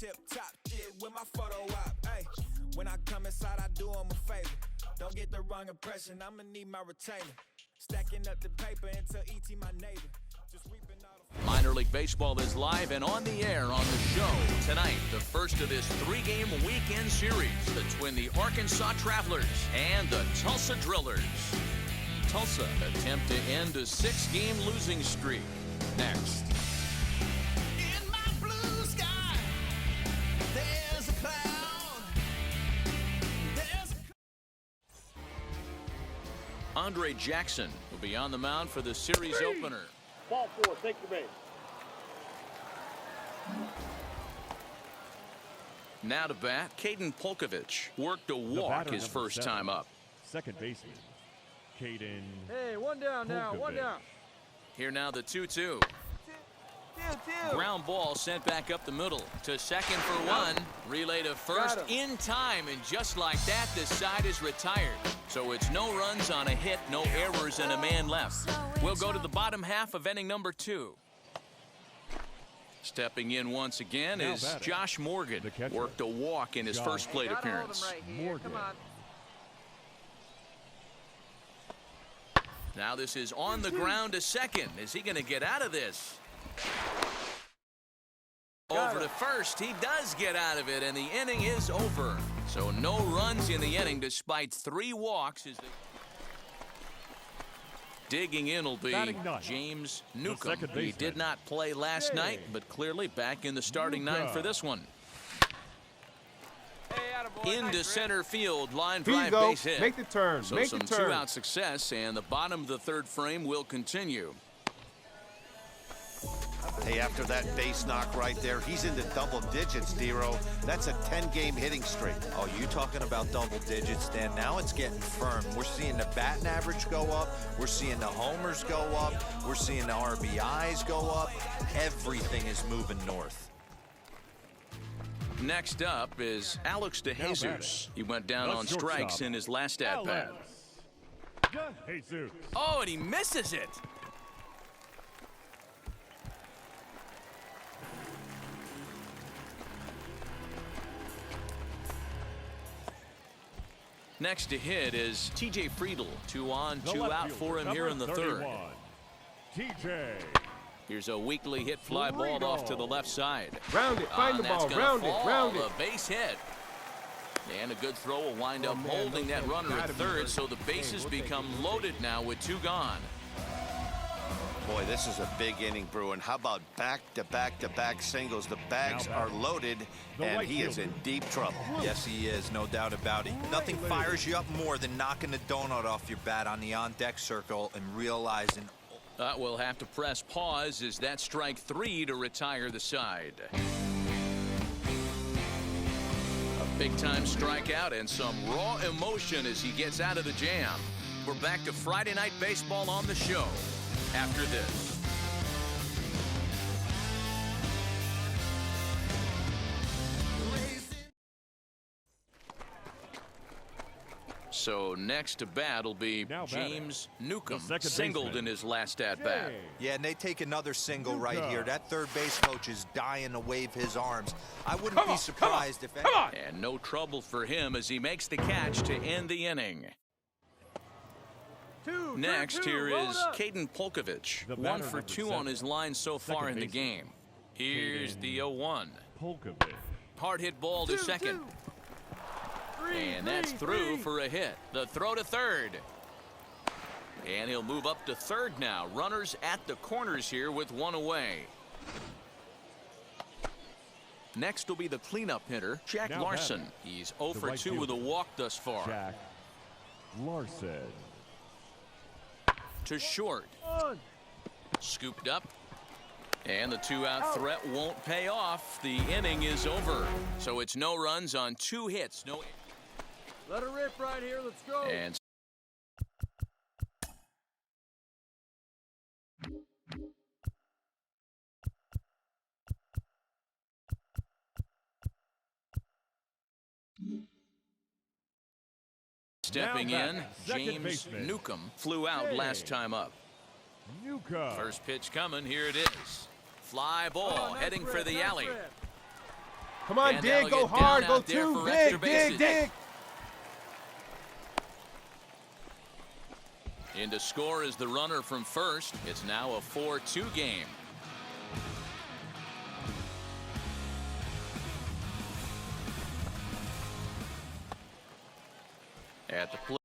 tip top shit with my photo op. Hey, when I come inside, I do them a favor. Don't get the wrong impression, I'ma need my retainer. Stacking up the paper until ET my neighbor. Just reaping all the... Minor League Baseball is live and on the air on the show tonight. The first of this three-game weekend series between the Arkansas Travelers and the Tulsa Drillers. Tulsa attempt to end a 6-game losing streak. Next. In my blue sky, there's a cloud. Andre Jackson will be on the mound for the series opener. Ball 4, take the base. Now to bat, Caden Polkovich worked a walk his first time up. Second baseman, Caden. Hey, one down now, one down. Here now the 2-2. Ground ball sent back up the middle to second for one. Relay to first in time, and just like that, the side is retired. So it's no runs on a hit, no errors, and a man left. We'll go to the bottom half of inning number 2. Stepping in once again is Josh Morgan. Worked a walk in his first plate appearance. Morgan. Now this is on the ground to second. Is he going to get out of this? Over to first. He does get out of it, and the inning is over. So no runs in the inning despite 3 walks. Digging in will be James Newcomb. He did not play last night, but clearly back in the starting 9 for this one. Into center field, line drive base hit. Make the turn. So some 2-out success, and the bottom of the 3rd frame will continue. Hey, after that base knock right there, he's into double digits, Dero. That's a 10-game hitting streak. Oh, you talking about double digits, Dan? Now it's getting firm. We're seeing the batting average go up. We're seeing the homers go up. We're seeing the RBIs go up. Everything is moving north. Next up is Alex DeJesus. He went down on strikes in his last at-bat. Oh, and he misses it. Next to hit is TJ Friedl. 2 on, 2 out for him here in the 3rd. TJ. Here's a weakly hit fly ball off to the left side. Round it, find the ball, round it. A base hit. And a good throw will wind up holding that runner at 3rd, so the bases become loaded now with 2 gone. Boy, this is a big inning, Bruin. How about back-to-back-to-back singles? The bags are loaded, and he is in deep trouble. Yes, he is, no doubt about it. Nothing fires you up more than knocking the donut off your bat on the on-deck circle and realizing... We'll have to press pause as that strike 3 to retire the side. A big-time strikeout and some raw emotion as he gets out of the jam. We're back to Friday Night Baseball on the show after this. So next to bat will be James Newcomb, singled in his last at-bat. Yeah, and they take another single right here. That third base coach is dying to wave his arms. I wouldn't be surprised if... And no trouble for him as he makes the catch to end the inning. Next, here is Caden Polkovich. 1 for 2 on his line so far in the game. Here's the 0-1. Hard hit ball to second. And that's through for a hit. The throw to 3rd. And he'll move up to 3rd now. Runners at the corners here with 1 away. Next will be the cleanup hitter, Jack Larson. He's 0 for 2 with a walk thus far. Jack Larson. To short. Scooped up. And the 2-out threat won't pay off. The inning is over. So it's no runs on 2 hits. No. Let her rip right here. Let's go. And stepping in, James Newcomb flew out last time up. First pitch coming. Here it is. Fly ball heading for the alley. Come on, And dig, that'll go get hard, down go out there two, for dig, extra dig, bases. dig. In to score is the runner from first. It's now a 4-2 game. At the plate.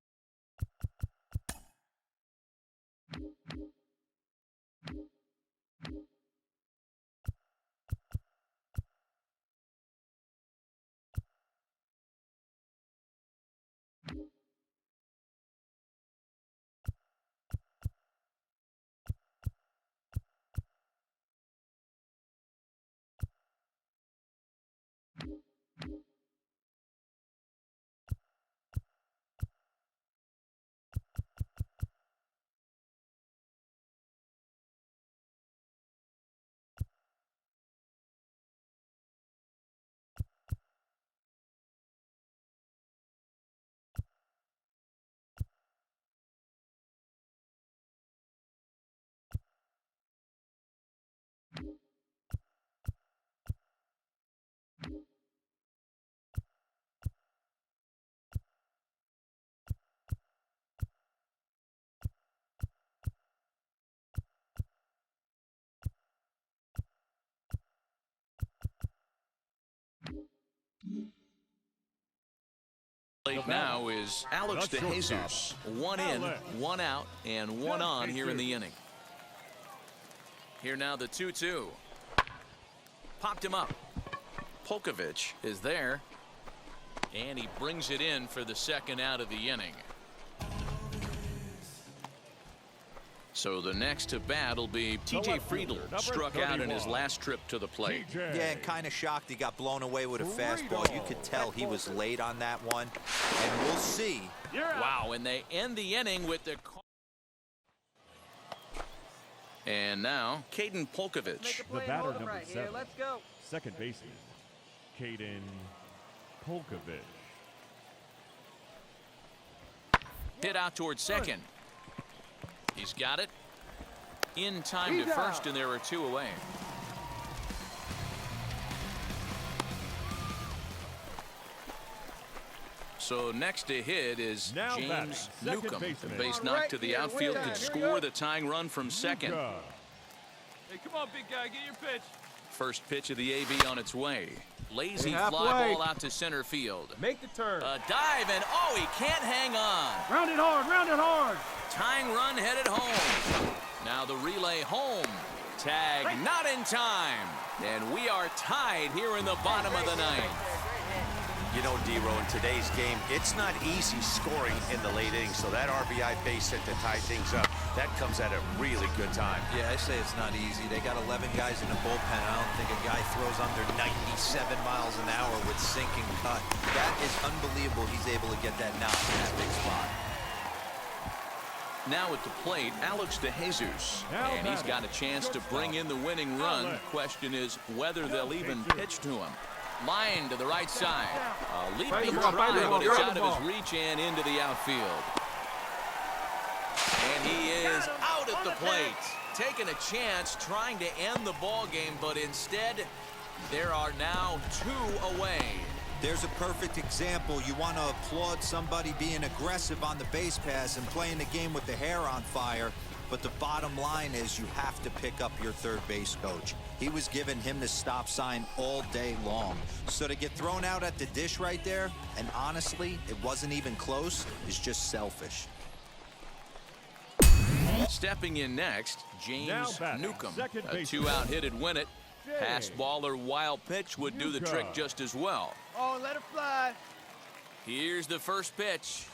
Now is Alex DeJesus. 1 in, 1 out, and 1 on here in the inning. Here now the 2-2. Popped him up. Polkovich is there, and he brings it in for the second out of the inning. So the next to bat will be TJ Friedl, struck out in his last trip to the plate. Yeah, and kind of shocked he got blown away with a fastball. You could tell he was late on that one, and we'll see. Wow, and they end the inning with the... And now, Caden Polkovich. The batter number 7. Let's go. Second baseman, Caden Polkovich. Hit out towards second. He's got it. In time to first, and there are 2 away. So next to hit is Now James batting, second Newcomb. The baseman. base Come on, knock right to the here, outfield way could down. Here we score go. the tying run from second. Luka. Hey, come on, big guy, get your pitch. First pitch of the AB on its way. Lazy Hey, fly halfway. ball out to center field. Make the turn. A dive, and oh, he can't hang on. Round it hard, round it hard. Tying run headed home. Now the relay home. Tag not in time. And we are tied here in the bottom of the ninth. You know, D-Row, in today's game, it's not easy scoring in the late innings, so that RBI base hit to tie things up, that comes at a really good time. Yeah, I say it's not easy. They got 11 guys in the bullpen. I don't think a guy throws under 97 miles an hour with sinking cut. That is unbelievable he's able to get that knock in that big spot. Now at the plate, Alex DeJesus. Now And he's batting, got a chance to bring in the winning run. Question is whether they'll even pitch to him. Line to the right side. A leaping Find the ball, try, find the ball, but it's find out the of his ball. reach and into the outfield. And he is out at the plate. Taking a chance, trying to end the ball game, but instead, there are now 2 away. There's a perfect example. You want to applaud somebody being aggressive on the base pass and playing the game with the hair on fire. But the bottom line is you have to pick up your third base coach. He was giving him the stop sign all day long. So to get thrown out at the dish right there, and honestly, it wasn't even close, is just selfish. Stepping in next, James Now batting, Newcomb. second A baseman. 2-out hitted win it. James Pass ball or wild pitch would do the Newcomb. trick just as well. Oh, let it fly. Here's the first pitch.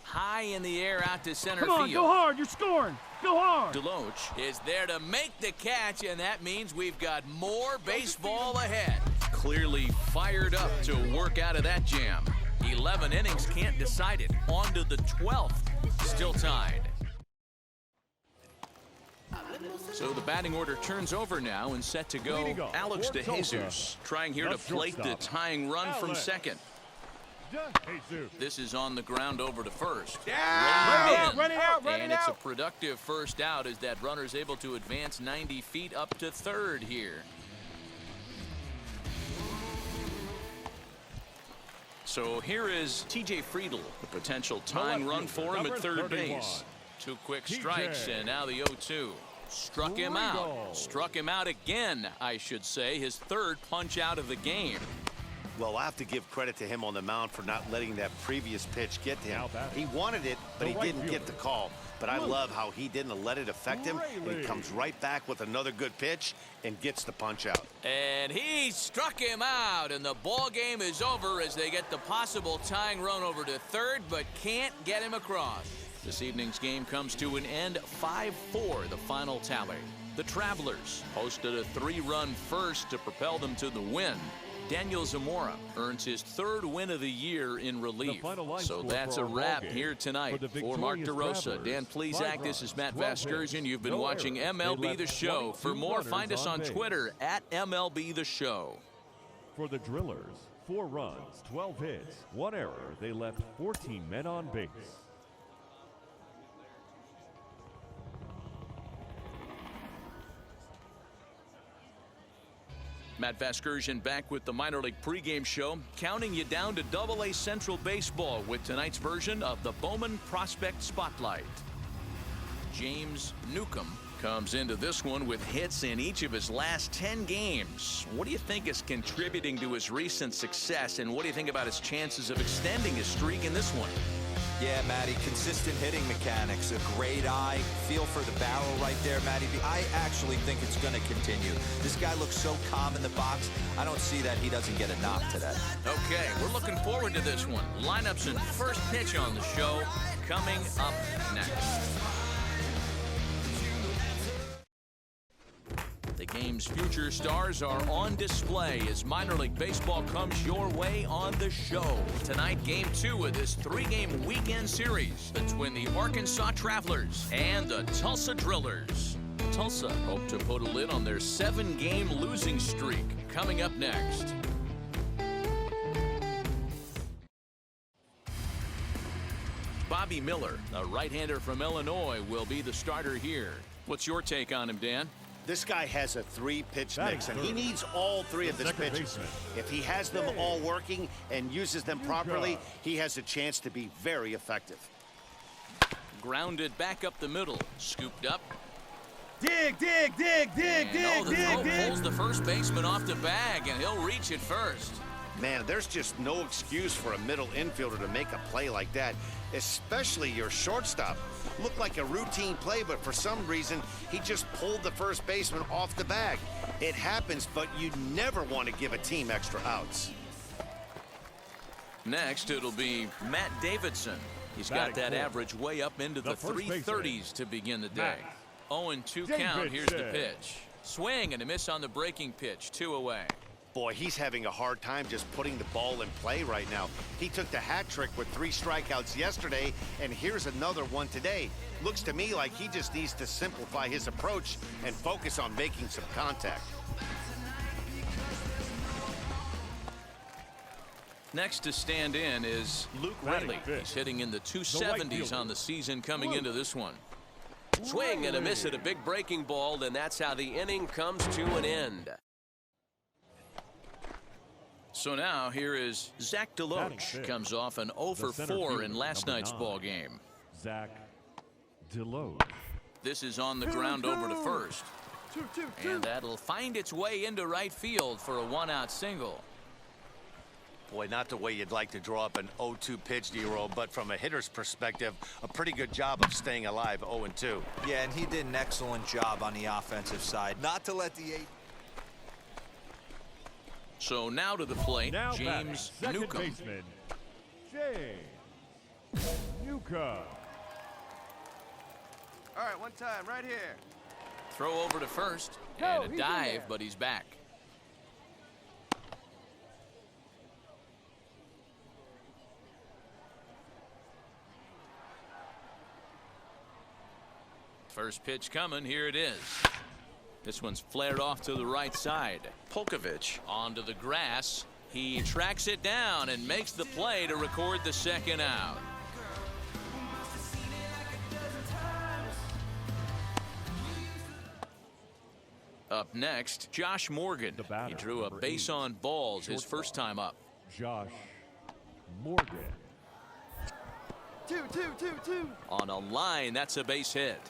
High in the air out to center Come on, field. go hard. You're scoring. Go hard. Deloach is there to make the catch, and that means we've got more baseball ahead. Clearly fired up to work out of that jam. 11 innings, can't decide it. On to the 12th, still tied. So the batting order turns over now and set to go. Leading off, Alex for DeJesus Tulsa, trying here to the plate the shortstop, tying run from Alex second. DeJesus. This is on the ground over to first. Yeah! Reined Run in. it out, run And it it's a out. productive first out as that runner's able to advance 90 feet up to third here. So here is T.J. Friedl, the potential tying run for him at third base. 2 quick strikes, and now the 0-2. Struck him out. Struck him out again, I should say. His third punch out of the game. Well, I have to give credit to him on the mound for not letting that previous pitch get to him. He wanted it, but he didn't get the call. But I love how he didn't let it affect him, and he comes right back with another good pitch and gets the punch out. And he struck him out, and the ball game is over as they get the possible tying run over to third, but can't get him across. This evening's game comes to an end, 5-4, the final tally. The Travelers posted a 3-run first to propel them to the win. Daniel Zamora earns his 3rd win of the year in relief. So that's a wrap here tonight. For Mark DeRosa, Dan Plesac, this is Matt Vasgersian. You've been watching MLB The Show. For more, find us on Twitter at MLB The Show. For the Drillers, 4 runs, 12 hits, 1 error. They left 14 men on base. Matt Vasgersian back with the minor league pregame show, counting you down to Double-A Central Baseball with tonight's version of the Bowman Prospect Spotlight. James Newcomb comes into this one with hits in each of his last 10 games. What do you think is contributing to his recent success, and what do you think about his chances of extending his streak in this one? Yeah, Matty, consistent hitting mechanics, a great eye, feel for the barrel right there, Matty. I actually think it's going to continue. This guy looks so calm in the box. I don't see that he doesn't get a knock today. Okay, we're looking forward to this one. Lineups and first pitch on the show coming up next. The game's future stars are on display as minor league baseball comes your way on the show. Tonight, game 2 of this 3-game weekend series between the Arkansas Travelers and the Tulsa Drillers. Tulsa hope to put a lid on their 7-game losing streak. Coming up next. Bobby Miller, a right-hander from Illinois, will be the starter here. What's your take on him, Dan? This guy has a 3-pitch mix, and he needs all 3 of his pitches. If he has them all working and uses them properly, he has a chance to be very effective. Grounded back up the middle, scooped up. Dig. The throw pulls the first baseman off the bag, and he'll reach it first. Man, there's just no excuse for a middle infielder to make a play like that, especially your shortstop. Looked like a routine play, but for some reason, he just pulled the first baseman off the bag. It happens, but you never want to give a team extra outs. Next, it'll be Matt Davidson. He's got that average way up into the 330s to begin the day. 0-2 count. Here's the pitch. Swing and a miss on the breaking pitch. 2 away. Boy, he's having a hard time just putting the ball in play right now. He took the hat trick with 3 strikeouts yesterday, and here's another one today. Looks to me like he just needs to simplify his approach and focus on making some contact. Next to stand in is Luke Rayleigh. He's hitting in the 270s on the season coming into this one. Swing and a miss at a big breaking ball, and that's how the inning comes to an end. So now here is Zach DeLoach. Comes off an 0 for 4 in last night's ball game. Zach DeLoach. This is on the ground over to first. And that'll find its way into right field for a 1-out single. Boy, not the way you'd like to draw up an 0-2 pitch, D-roll, but from a hitter's perspective, a pretty good job of staying alive, 0-2. Yeah, and he did an excellent job on the offensive side. Not to let the 8. So now to the plate, James Newcomb. Baseman, James Newcomb. All right, one time, right here. Throw over to first, and a dive, but he's back. First pitch coming, here it is. This one's flared off to the right side. Polkovich onto the grass. He tracks it down and makes the play to record the 2nd out. Up next, Josh Morgan. He drew a base on balls his first time up. Josh Morgan. 2, 2, 2, 2. On a line, that's a base hit.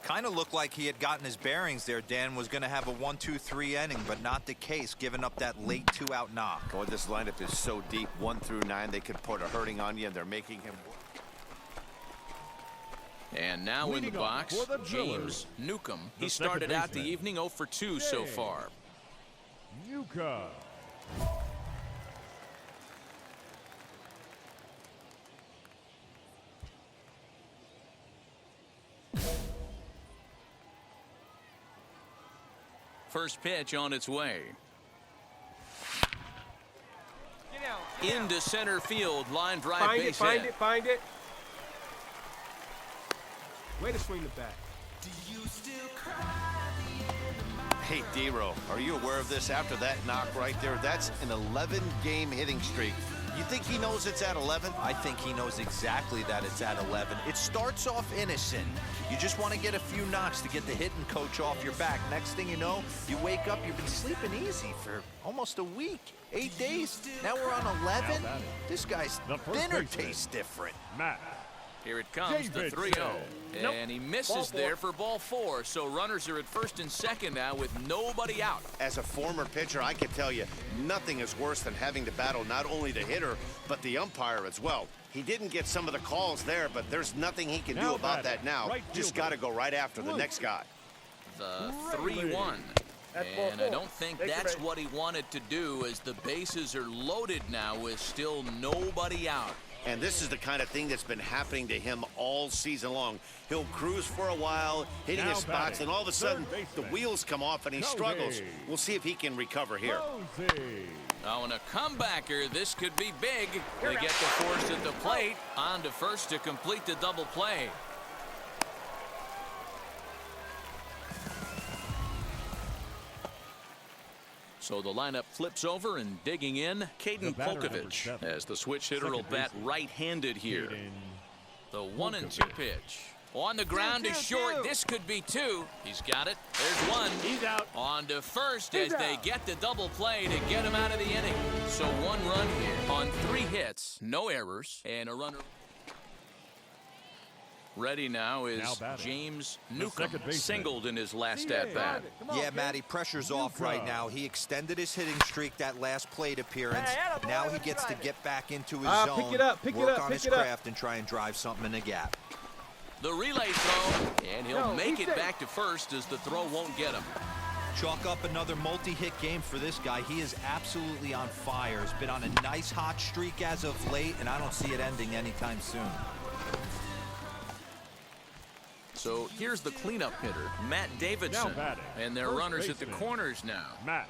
Kind of looked like he had gotten his bearings there. Dan was going to have a 1-2-3 inning, but not the case, giving up that late 2-out knock. Boy, this lineup is so deep, 1 through 9, they could put a hurting on you, and they're making him work. And now in the Leading off box, for the James Drillers, Newcomb. the He started second out the baseman. evening 0 for 2 so Hey. far. Yuka. First pitch on its way. Get out. Into center field, line drive Find base it, find hit. it, find it. Way to swing the bat. Hey, D-Row, are you aware of this? After that knock right there, that's an 11-game hitting streak. You think he knows it's at 11? I think he knows exactly that it's at 11. It starts off innocent. You just want to get a few knocks to get the hitting coach off your back. Next thing you know, you wake up, you've been sleeping easy for almost a week, 8 days. Now we're on 11. Now that is This guy's the first dinner baseman. tastes different. Matt. Here it comes, the David 3-0. Nope. And he misses Ball 4. there for ball 4. So runners are at first and second now with nobody out. As a former pitcher, I can tell you, nothing is worse than having to battle not only the hitter, but the umpire as well. He didn't get some of the calls there, but there's nothing he can Now do about batting, that now. right Just fielder, got to go right after the Luke. next guy. The Really? 3-1. That's ball And I 4. don't think Take it that's back. what he wanted to do, as the bases are loaded now with still nobody out. And this is the kind of thing that's been happening to him all season long. He'll cruise for a while, hitting Now his spots, batting, and all of a sudden, third the baseman, wheels come off and he Cody. struggles. We'll see if he can recover here. Rosie. Now, in a comebacker, this could be big. They get the force at the plate. On to first to complete the double play. So the lineup flips over, and digging in, Caden The batter, number Polkovich, 7. as the switch hitter will Second bat baseman, right-handed here. Caden The 1-2 Polkovich. pitch. On the ground is two, short. two. This could be 2. He's got it. There's 1. He's out. On to first He's as they out. get the double play to get him out of the inning. So 1 run here on 3 hits, no errors, and a runner. Ready now is Now batting, James the Newcomb, second baseman. singled in his last at-bat. Yeah, Matty, pressure's off right now. He extended his hitting streak that last plate appearance. Hey, attaboy, Now he let's gets to ride it. get back into his Pick zone, it up, pick it work up, on pick his it up. craft, and try and drive something in the gap. The relay throw, and he'll No, make he's it safe. back to first as the throw won't get him. Chalk up another multi-hit game for this guy. He is absolutely on fire. He's been on a nice hot streak as of late, and I don't see it ending anytime soon. So here's the cleanup hitter, Matt Davidson. Now batting, And their first runners at the baseman. corners now. Matt.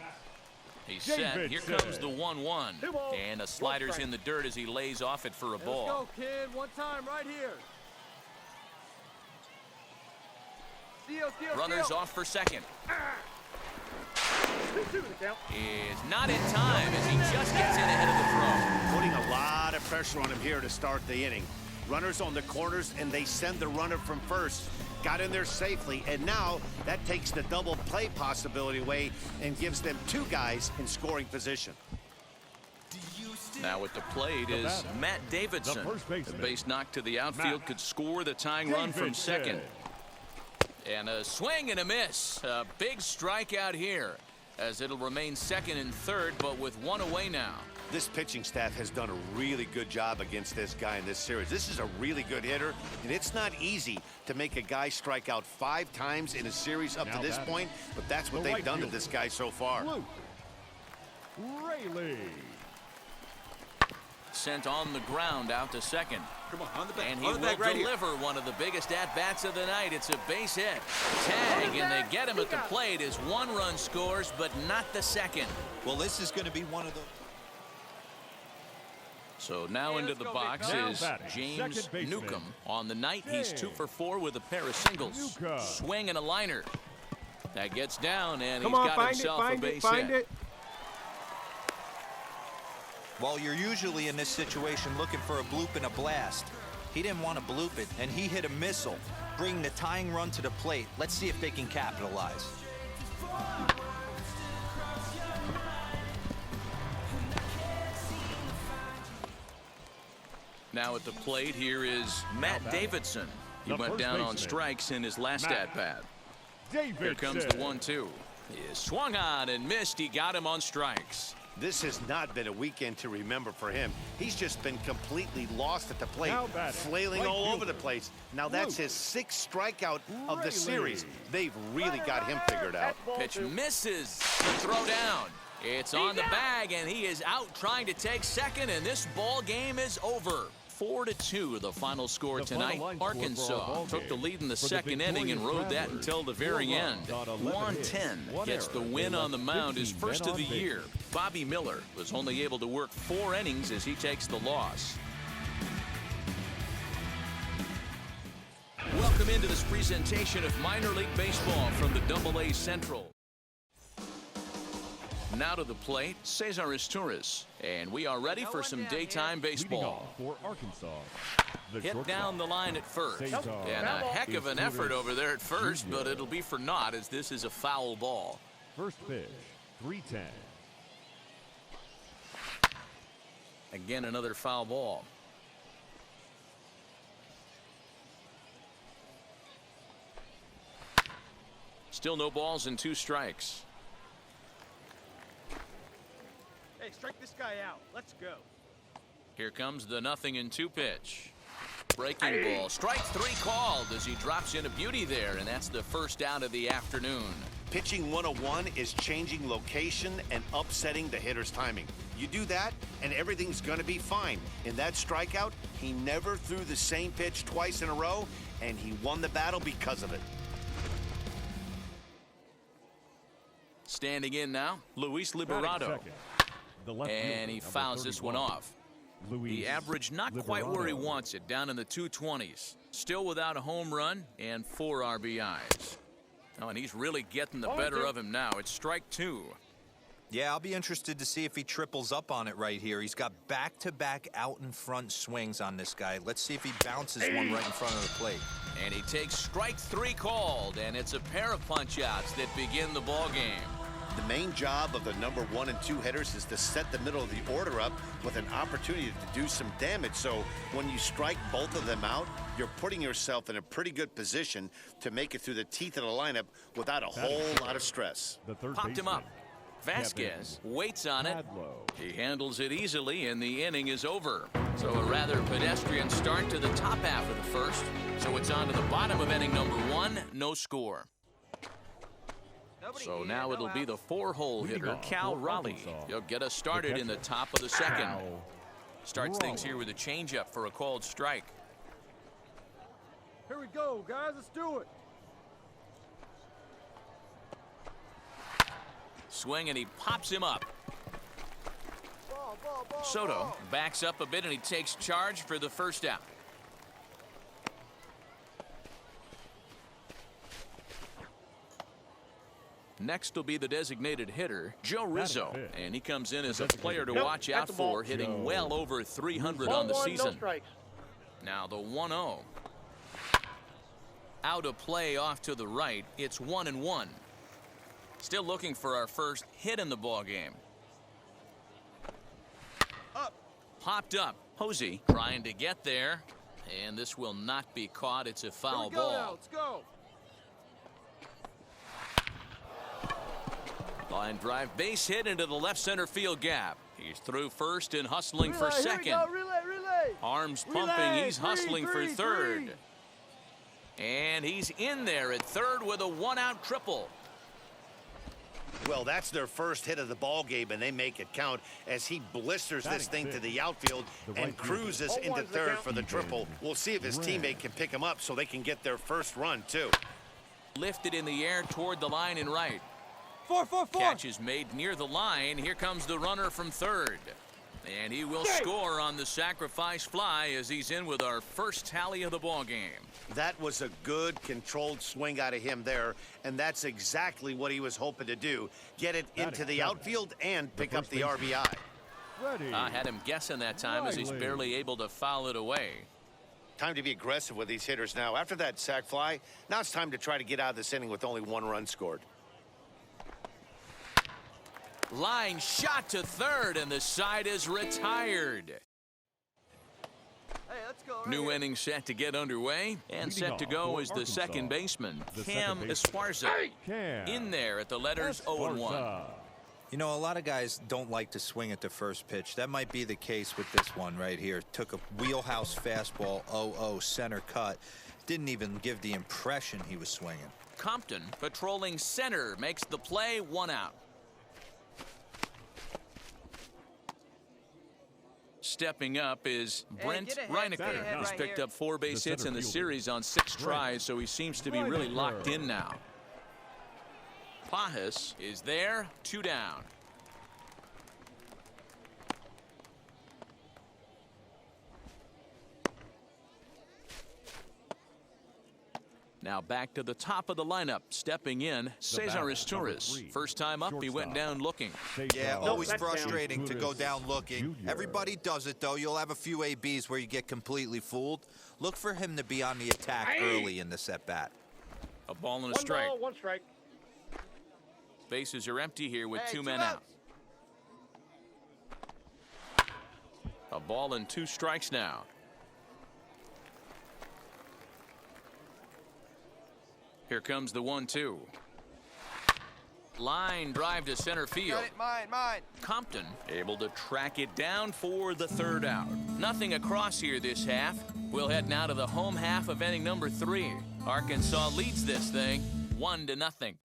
He's set. Here Davidson. comes the 1-1. 2 balls, And a 1 slider's strike. in the dirt as he lays off it for a Let's ball. go, kid. One time right here. Steal, steal, Runners steal. off for second. 2-2 the count. Is not in time as he just gets in ahead of the throw. Putting a lot of pressure on him here to start the inning. Runners on the corners, and they send the runner from first. Got in there safely, and now that takes the double play possibility away and gives them 2 guys in scoring position. Now at the plate The is batter, Matt Davidson. the first baseman, base knock to the outfield Matt could score the tying run from Davidson. second. And a swing and a miss. A big strikeout here as it'll remain second and third, but with 1 away now. This pitching staff has done a really good job against this guy in this series. This is a really good hitter, and it's not easy to make a guy strike out 5 times in a series up Now to this batting, point, but that's what the they've right done to fielder, this guy so far. Luke. Rayleigh. Sent on the ground out to second. Come on the back. And he will deliver one of the biggest at-bats of the night. It's a base hit. Tag, and they get him at the plate as 1 run scores, but not the second. Well, this is going to be one of those. So now Hey, into let's the go, box big Now is batting, James second baseman, Newcomb. On the night, he's James 2 for 4 with a pair of singles. Newcomb. Swing and a liner. That gets down, and Come he's on, got find it, himself a find base it, find hit. it. Well, you're usually in this situation looking for a bloop and a blast. He didn't want to bloop it, and he hit a missile, bringing the tying run to the plate. Let's see if they can capitalize. Now at the plate, here is Matt Davidson. He The went first down on baseman, strikes in his last Matt at-bat. Davidson. Here comes the 1-2. He is swung on and missed. He got him on strikes. This has not been a weekend to remember for him. He's just been completely lost at the plate, Now batting, flailing right all over the fielder, place. Now that's his 6th strikeout of the series. They've really got him figured out. Pitch misses. The throw down. It's on the bag, and he is out trying to take second, and this ball game is over. 4-2, the final score The final tonight. line score for our Arkansas ball took the game. lead in the For the second inning and victorious rode that Travelers, until the very 4 end. runs on 11 110 hits, 1 gets the error. win They on the left mound, his 15 first men of the on base. year. Bobby Miller was only able to work 4 innings as he takes the loss. Welcome into this presentation of minor league baseball from the AA Central. Now to the plate, Cesar Izturis, and we are ready for some daytime Leading baseball. off for Arkansas, the Hit shortstop, down the line at first. Cesar And a heck of an effort over there at first, Jr. but it'll be for naught as this is a foul ball. First pitch, 3-10. Again, another foul ball. Still no balls and 2 strikes. Hey, strike this guy out. Let's go. Here comes the 0-2 pitch. Breaking ball. Strike 3 called as he drops in a beauty there, and that's the first out of the afternoon. Pitching 101 is changing location and upsetting the hitter's timing. You do that, and everything's going to be fine. In that strikeout, he never threw the same pitch twice in a row, and he won the battle because of it. Standing in now, Luis Batting Liberato. second, the left And fielder, he number fouls this one 31. off. Luis The average not quite where he Liberato. wants it, down in the 220s. Still without a home run and 4 RBIs. Oh, and he's really getting the better of him now. It's strike 2. Yeah, I'll be interested to see if he triples up on it right here. He's got back-to-back out-in-front swings on this guy. Let's see if he bounces one right in front of the plate. And he takes strike 3 called, and it's a pair of punch-outs that begin the ball game. The main job of the number 1 and 2 hitters is to set the middle of the order up with an opportunity to do some damage. So when you strike both of them out, you're putting yourself in a pretty good position to make it through the teeth of the lineup without a whole lot of stress. The third Popped him baseman, up. Vasquez waits on it. Padlo. He handles it easily, and the inning is over. So a rather pedestrian start to the top half of the first. So it's on to the bottom of inning number 1, no score. So now it'll be the 4-hole Leading hitter, off Cal for Raleigh. Arkansas, He'll get us started in the top of the second. Cal Starts things Raleigh. here with a changeup for a called strike. Here we go, guys. Let's do it. Swing, and he pops him up. Ball, ball, ball, Soto ball. backs up a bit, and he takes charge for the first out. Next will be the designated hitter, Joe Rizzo, fifth. and he comes in as a Designated player to hitter. watch out for, hitting Joe. well over 300 Ball on the one, season. no strikes. Now the 1-0. Out of play off to the right. It's 1-1. Still looking for our first hit in the ball game. Up. Popped up. Hosey trying to get there, and this will not be caught. It's a Here foul we go now. ball. Let's go. Line drive, base hit into the left center field gap. He's through first and hustling for Relay, here we second. go. Relay. Arms Relay, pumping, he's three, hustling for three, third. three. And he's in there at third with a 1-out triple. Well, that's their first hit of the ball game, and they make it count as he blisters this Batting thing to fifth, the outfield the and right cruises fielder. into Ball one's the third count. for the triple. We'll see if his Red. teammate can pick him up so they can get their first run, too. Lifted in the air toward the line and right. 4-4-4. Catch is made near the line. Here comes the runner from third. And he will score on the sacrifice fly as he's in with our first tally of the ball game. That was a good, controlled swing out of him there, and that's exactly what he was hoping to do. Get it into the outfield and pick up first the baseman. RBI. Ready. I had him guessing that time as he's Riley. barely able to foul it away. Time to be aggressive with these hitters now. After that sac fly, now it's time to try to get out of this inning with only 1 run scored. Line shot to third, and the side is retired. Hey, Let's go. Right New here. inning set to get underway, and Leading set to off go for is the Arkansas, second baseman, the Cam second baseman. Esparza. Cam In there at the letters 0-1. Esparza. You know, a lot of guys don't like to swing at the first pitch. That might be the case with this one right here. Took a wheelhouse fastball, 0-0 center cut. Didn't even give the impression he was swinging. Compton, patrolling center, makes the play, 1 out. Stepping up is Brent get ahead, Reinecker. get ahead He's right picked here. up 4 base The hits in the center series on 6 tries, so he seems to be really Reinecker. locked in now. Pajas is there, 2 down. Now back to the top of the lineup. Stepping in, Cesar batter, Izturis. number 3, First time up, he went shortstop. down looking. Yeah, Cesar always that's down. frustrating to go Izturis down looking. Jr. Everybody does it, though. You'll have a few ABs where you get completely fooled. Look for him to be on the attack early in this at-bat. A ball and a One strike. ball, 1 strike. Bases are empty here with Hey, 2 two men out. outs. A ball and 2 strikes now. Here comes the 1-2. Line drive to center field. Got it. Mine. Compton able to track it down for the 3rd out. Nothing across here this half. We'll head now to the home half of inning number 3. Arkansas leads this thing 1-0.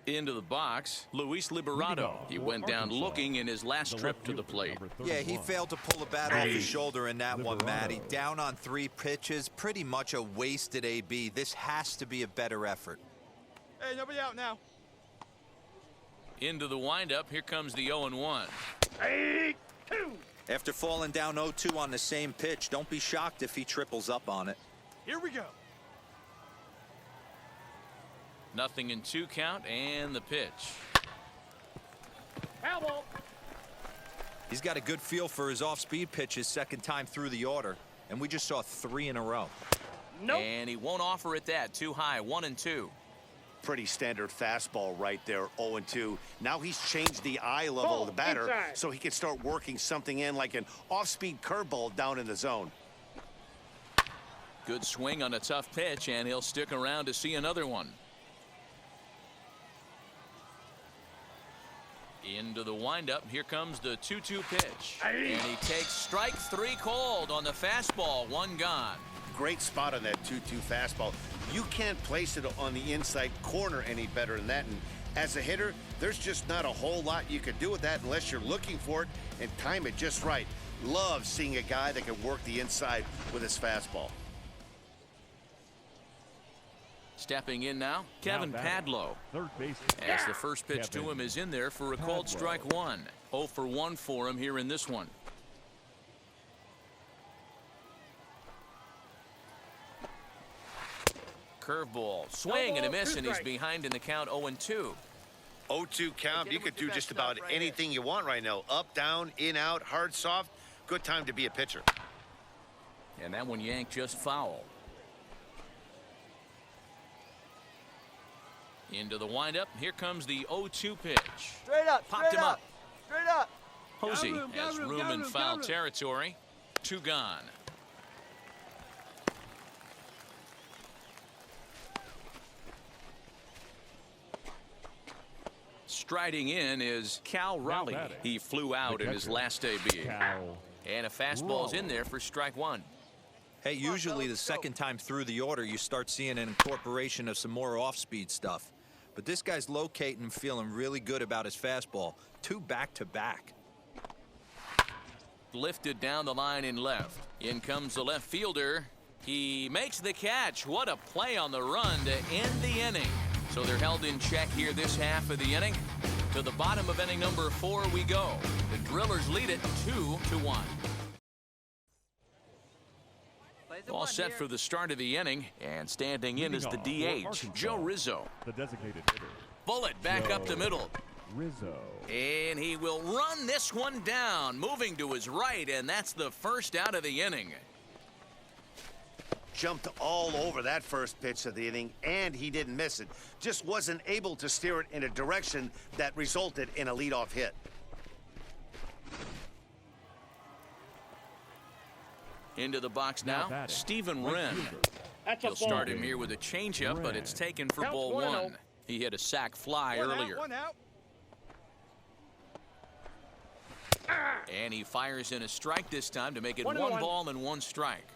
Into the box, Luis Liberato. He went down Arkansas, looking in his last The trip left to the fielder, plate. number Yeah, he 31. failed to pull the bat off his shoulder in that one, Liberato. Matty. Down on 3 pitches, pretty much a wasted AB. This has to be a better effort. Hey, nobody out now. Into the windup, here comes the 0-1. After falling down 0-2 on the same pitch, don't be shocked if he triples up on it. Here we go. Nothing in 2 count, and the pitch. Foul ball. He's got a good feel for his off-speed pitches second time through the order, and we just saw 3 in a row. Nope. And he won't offer it that. Too high, 1-2. Pretty standard fastball right there, 0-2. Now he's changed the eye level of the batter inside. so he can start working something in like an off-speed curveball down in the zone. Good swing on a tough pitch, and he'll stick around to see another one. Into the windup, here comes the 2-2 pitch. And he takes strike 3 called on the fastball, 1 gone. Great spot on that 2-2 fastball. You can't place it on the inside corner any better than that. And as a hitter, there's just not a whole lot you could do with that unless you're looking for it and time it just right. Love seeing a guy that can work the inside with his fastball. Stepping in now, Kevin Now batting, Padlow. Third baseman. As the first pitch to Kevin him is in there for a called Padlow. strike 1. 0 for 1 for him here in this one. Curveball, swing and a miss, and he's behind in the count 0-2. 0-2 count, Hit you him could with do the just best about stuff right anything you want right now. Up, down, in, out, hard, soft. Good time to be a pitcher. And that one yanked just foul. Into the windup, here comes the 0-2 pitch. Straight up. Popped Straight him up. up. Straight up. Posey room, got has room, room got in room, foul got room. territory. 2 gone. Striding in is Cal Raleigh. batting, He flew out the in his catcher, last AB. Cal And a fastball's in there for strike 1. Hey, usually the second time through the order, you start seeing an incorporation of some more off-speed stuff. But this guy's locating and feeling really good about his fastball. 2 back-to-back. Lifted down the line in left. In comes the left fielder. He makes the catch. What a play on the run to end the inning. So they're held in check here this half of the inning. To the bottom of inning number 4 we go. The Drillers lead it 2-1. All set for the start of the inning, and standing in is the Leading DH, off for Joe Arkansas, Rizzo. The designated hitter. Bullet back up the middle. Rizzo. And he will run this one down, moving to his right, and that's the first out of the inning. Jumped all over that first pitch of the inning, and he didn't miss it. Just wasn't able to steer it in a direction that resulted in a leadoff hit. Into the box now, batting, Stephen right Wren. fielder. He'll start him here with a changeup, but it's taken for ball 1. He hit a sac fly earlier. One out. And he fires in a strike this time to make it 1 ball and 1 strike.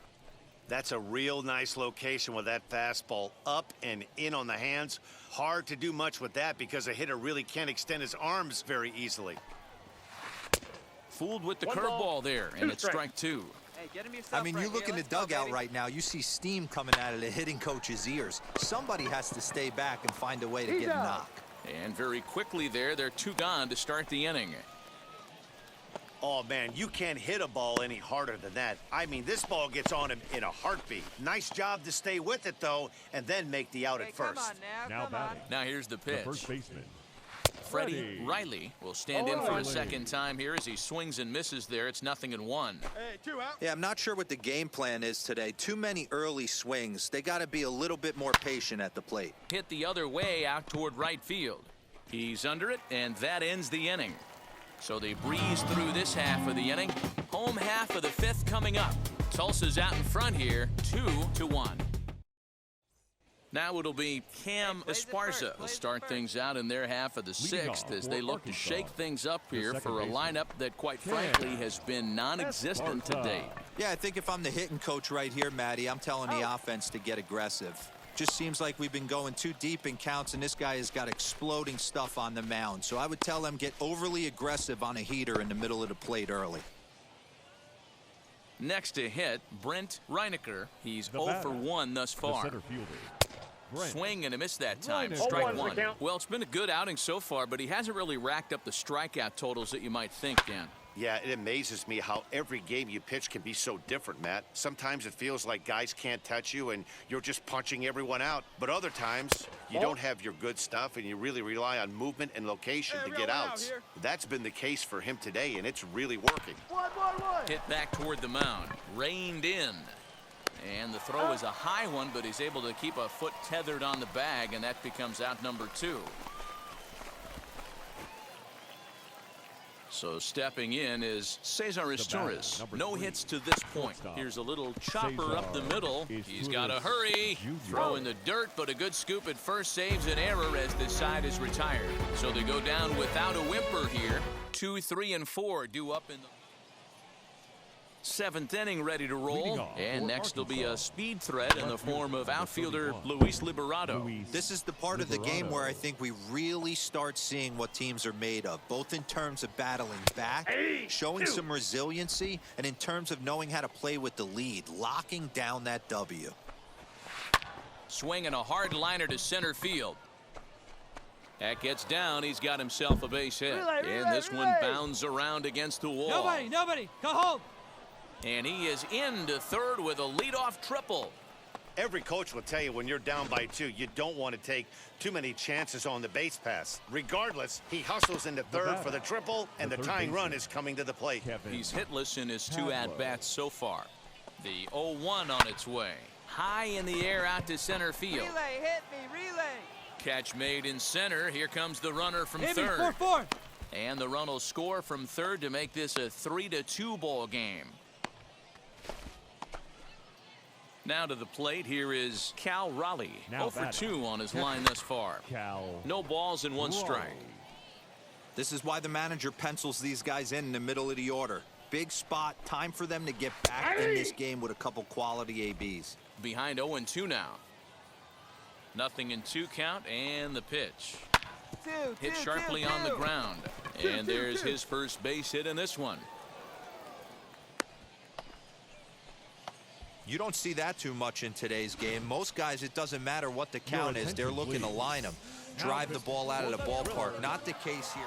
That's a real nice location with that fastball up and in on the hands. Hard to do much with that because a hitter really can't extend his arms very easily. Fooled with the curveball there, and it's strike 2. Hey, get him I yourself. mean, you look in the dugout right now, you see steam coming out of the hitting coach's ears. Somebody has to stay back and find a way to get a knock. And very quickly there, they're 2 gone to start the inning. Oh, man, you can't hit a ball any harder than that. I mean, this ball gets on him in a heartbeat. Nice job to stay with it, though, and then make the out at first. Come on now. Now batting, Now here's the the pitch. first baseman. Freddie Riley will stand in for a second time here as he swings and misses there. It's 0-1. Hey, 2 out. Yeah, I'm not sure what the game plan is today. Too many early swings. They got to be a little bit more patient at the plate. Hit the other way out toward right field. He's under it, and that ends the inning. So they breeze through this half of the inning. Home half of the 5th coming up. Tulsa's out in front here, 2-1. Now it'll be Cam Esparza will start things out in their half of the 6th as they look to shake things up here for a lineup that, quite frankly, has been non-existent to date. Yeah, I think if I'm the hitting coach right here, Matty, I'm telling the offense to get aggressive. Just seems like we've been going too deep in counts, and this guy has got exploding stuff on the mound. So I would tell them get overly aggressive on a heater in the middle of the plate early. Next to hit, Brent Reinecker. He's 0 for 1 thus The far. center fielder. Brent. Swing and a miss that time. Reinecker. Strike 1. Well, it's been a good outing so far, but he hasn't really racked up the strikeout totals that you might think, Dan. Yeah, it amazes me how every game you pitch can be so different, Matt. Sometimes it feels like guys can't touch you and you're just punching everyone out. But other times, you don't have your good stuff and you really rely on movement and location to get outs. That's been the case for him today, and it's really working. One. Hit back toward the mound. Reined in. And the throw is a high one, but he's able to keep a foot tethered on the bag, and that becomes out number 2. So stepping in is Cesar Torres. number No 3, hits to this point. shortstop. Here's a little chopper Cesar up the middle. He's got to Torres hurry. Jr. Throw in the dirt, but a good scoop at first saves an error as this side is retired. So they go down without a whimper here. 2, 3, and 4 due up in the 7th inning, ready to roll. And next will be a speed threat in the form of outfielder Luis Liberato. This is the part of the game where I think we really start seeing what teams are made of, both in terms of battling back, showing some resiliency, and in terms of knowing how to play with the lead, locking down that W. Swinging a hard liner to center field. That gets down. He's got himself a base hit. And this one bounds around against the wall. Nobody. Go home. And he is into third with a leadoff triple. Every coach will tell you when you're down by 2, you don't want to take too many chances on the base pass. Regardless, he hustles into third for the triple, and the tying run is coming to the plate. He's hitless in his 2 at-bats so far. The 0-1 on its way. High in the air out to center field. Relay, hit me, relay. Catch made in center. Here comes the runner from Hit third. me, 4-4. And the run will score from third to make this a 3-2 ball game. Now to the plate, here is Cal Raleigh. 0 for 2 on his line thus far. No balls and 1 strike. This is why the manager pencils these guys in the middle of the order. Big spot, time for them to get back in this game with a couple quality ABs. Behind 0-2 now. 0-2 count, and the pitch. Hit sharply on the ground. And there's his first base hit in this one. You don't see that too much in today's game. Most guys, it doesn't matter what the count is. They're looking to line them, drive the ball out of the ballpark. Not the case here.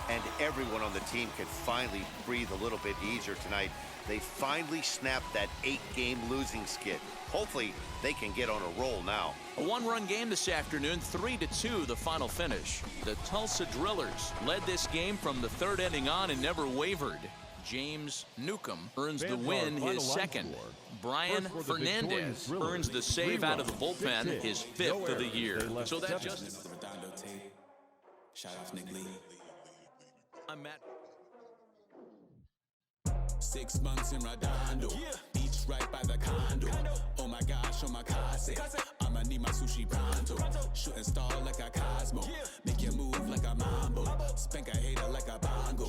And everyone on the team can finally breathe a little bit easier tonight. They finally snapped that 8-game losing skid. Hopefully, they can get on a roll now. A 1-run game this afternoon, 3-2 the final finish. The Tulsa Drillers led this game from the 3rd inning on and never wavered. James Newcomb earns the win, his 2nd. Brian Fernandez earns the save out of the bullpen, his 5th of the year. So that just... Shout out Nick Lee. I'm Matt. 6 months in Redondo. Beach right by the condo. Oh my gosh, oh my casa. I'ma need my sushi pronto. Shooting star like a Cosmo. Make you move like a mambo. Spank a hater like a bongo.